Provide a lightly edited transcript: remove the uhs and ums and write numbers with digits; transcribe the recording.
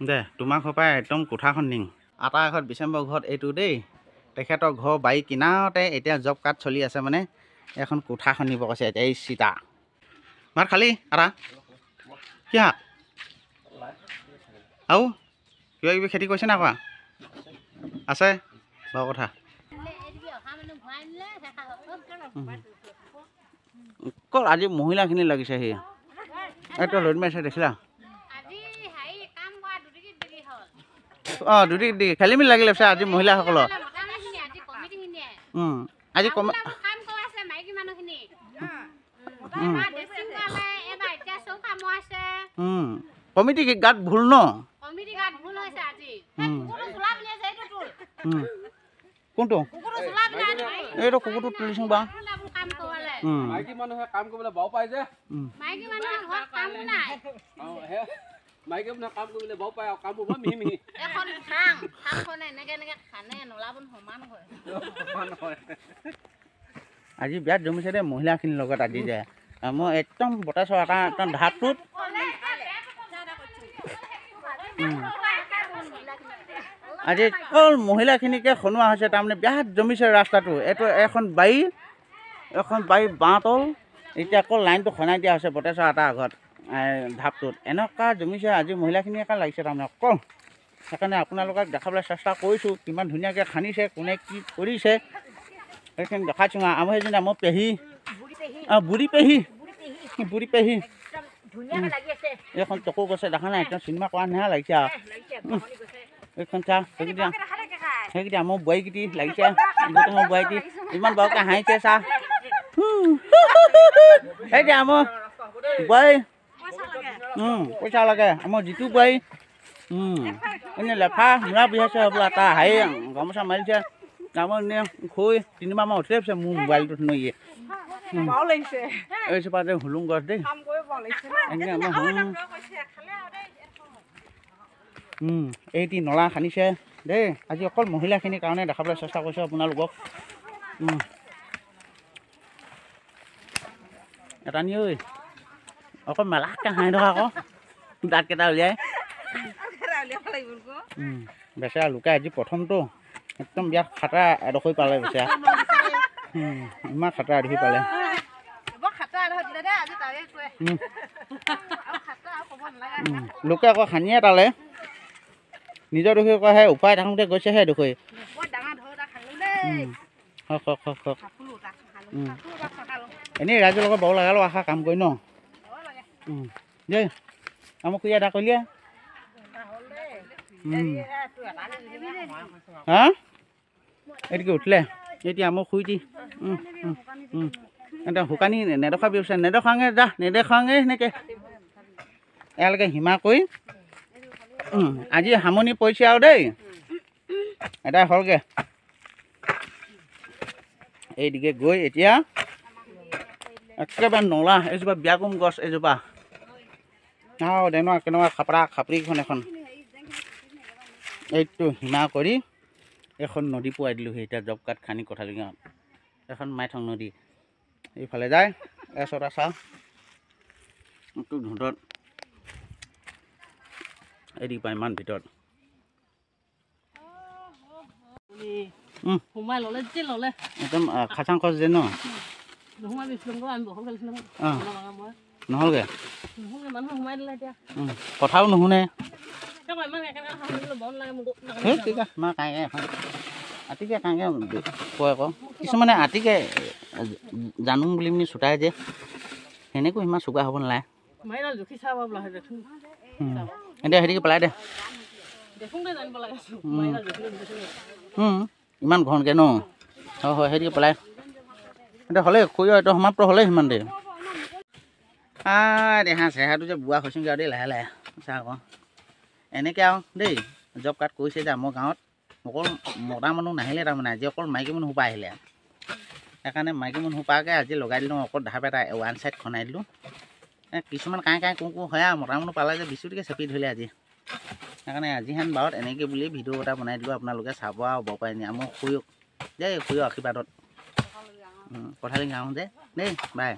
দে তোমাৰ ঘৰৰ পৰা একদম কোঠাখন নিং আটা ঘৰত ডিচেম্বৰ ঘৰত এইটো দেই তেখেতৰ ঘৰ বাৰী কিনাৰতে এতিয়া জব কাৰ্ড চলি আছে মানে এখন কোঠাখন নিব কৈছে এতিয়া এই চিতা ভাত খালি আটা কি শাক আৰু কিবা কিবি খেতি কৰিছে না কোৱা আছে বাৰু কথা ক'ত আজি মহিলাখিনি লাগিছে সি এইটো ৰ'দ মাৰিছে দেখিলা অঁ দুটি খেলি মেলি লাগিলে আজি মহিলাসকলৰ আজি কমিটি গাত ভুল ন কোনটো এইটো কুকুৰটো তুলিছো বা মাইকী মানুহে কাম কৰিবলৈ বাও পাই যে মাইকী মানুহে কাম কৰিবলৈ বাও পায় আৰু কাম কৰিব মিহি মিহি এখন খাম এনেকে খানে নলাবন সমান হয় আজি বিয়াত জমিছে দে মহিলাখিনিৰ লগত আজি যায় মই একদম বতাইছোঁ এটা একদম ঢাপটোত আজি অকল মহিলাখিনিকে শুনোৱা হৈছে তাৰমানে বিয়াত জমিছে ৰাস্তাটো এইটো এখন বাৰী বাঁহতল এতিয়া আকৌ লাইনটো খনাই দিয়া হৈছে বতেশ্বৰ এটা আগত ঢাপটোত এনেকুৱা জমিছে আজি মহিলাখিনিৰ কাৰণে লাগিছে তাৰমানে অকল সেইকাৰণে আপোনালোকক দেখাবলৈ চেষ্টা কৰিছোঁ কিমান ধুনীয়াকৈ খান্দিছে কোনে কি কৰিছে সেইখিনি দেখাইছোঁ আমাৰ সেইজনী আমাৰ পেহী বুঢ়ী পেহী এইখন চকু গৈছে দেখা নাই একদম চিনেমা কৰা নিচিনা লাগিছে আৰু এইখন চা সেইকেইটা আমাৰ বোৱাৰীকেইটি লাগিছে মোৰ বোৱাৰীটি ইমান বাৰুকৈ হাঁহিছে চা এতিয়া আমাৰ বোৱাৰী পইচা লাগে আমাৰ যিটো বোৱাৰী এনে লেফা মূৰা বিহাইছে হ'বলা তাৰ হাঁহি গামোচা মাৰিছে আমাৰ এনে খৈ 3 মাহমান উঠি আছে মোৰ মোবাইলটোত নৈয়ে এই চোপাতে হুলুং গছ দেই এনে আমাৰ এইটি নলা খান্দিছে দেই আজি অকল মহিলাখিনিৰ কাৰণে দেখাবলৈ চেষ্টা কৰিছোঁ আপোনালোকক এটা নি ঐ অকল মেলাকৈ হাঁহি থকা আকৌ দাঁতকেইটা উলিয়াই বেচেৰা লুকাই আজি প্ৰথমটো একদম বিয়াত খাটা এডোখৰি পালে বেচেৰা ইমান খাটা এডোখৰি পালে লোকে আকৌ খানিয়ে তালে নিজৰ দুখৰি কয় উপায় থাকোঁতে গৈছেহে দুখৰি এনেই ৰাইজৰ লগত বৰ লগালো আশা কাম কৰি ন দেই আমাক কুইয়া এটা কৰিলে হা এইটোকে উঠিলে এতিয়া মোক শুই দি এটা শুকানি নেদেখাবি নেদেখাঙে যা নেদেখাঙে সেনেকৈ এয়ালৈকে সীমা কৰি আজি সামৰণি পৰিছে আৰু দেই এটা হ'লগৈ এইদিকে গৈ এতিয়া একেবাৰে নলা এইজোপা বিয়াকুম গছ এইজোপা আৰু কেনেকুৱা খাপৰা খাপৰিখন এখন এইটো সীমা কৰি এখন নদী পোৱাই দিলোঁহি এতিয়া জব কাৰ্ড খানি কঠালি গাঁৱত এখন মাইথং নদী এইফালে যায় এচটা চাহ ধোঁটত এদিপা ইমান ভিতৰত একদম খাচাং খৰচ যে ন নহ'লগৈ কথাও নুশুনে ঠিক আছে মই কাঁইকে এখন আতিকে কাঁইকে কয় আকৌ কিছুমানে আতিকে জানো বুলি পিনি চোতাই যে সেনেকৈ ইমান চোকা হ'ব নালাগে এতিয়া সেনেকৈ পেলাই দে ইমান ঘনকৈ ন হয় হয় সেনেকৈ পেলাই এতিয়া হ'লে খৰি এইটো সমাপ্ত হ'লে সিমান দেৰি দেহা চেহেৰাটো যে বুঢ়া হৈছেগৈ আৰু দেই লাহে লাহে চা আকৌ এনেকৈ আৰু দেই জব কাৰ্ড কৰিছে যে আমাৰ গাঁৱত অকল মতা মানুহ নাহিলে তাৰমানে আজি অকল মাইকী মানুহ সোপা আহিলে সেইকাৰণে মাইকী মানুহ সোপাকে আজি লগাই দিলোঁ অকল ঢাপ এটা ওৱান চাইড খনাই দিলোঁ কিছুমান কাঁই কাঁই কুঁ হয় আৰু মতা মানুহ পালে যে বিচুটিকে চেপি ধৰিলে আজি সেইকাৰণে আজিহেন বাৰত এনেকৈ বুলি ভিডিঅ' এটা বনাই দিলোঁ আপোনালোকে চাব আৰু বৰ পাই নি আমাৰ খুৰীয়ক দেই খুৰীয়ৰ আশীৰ্বাদত কঠালি গাঁও যে দেই বাই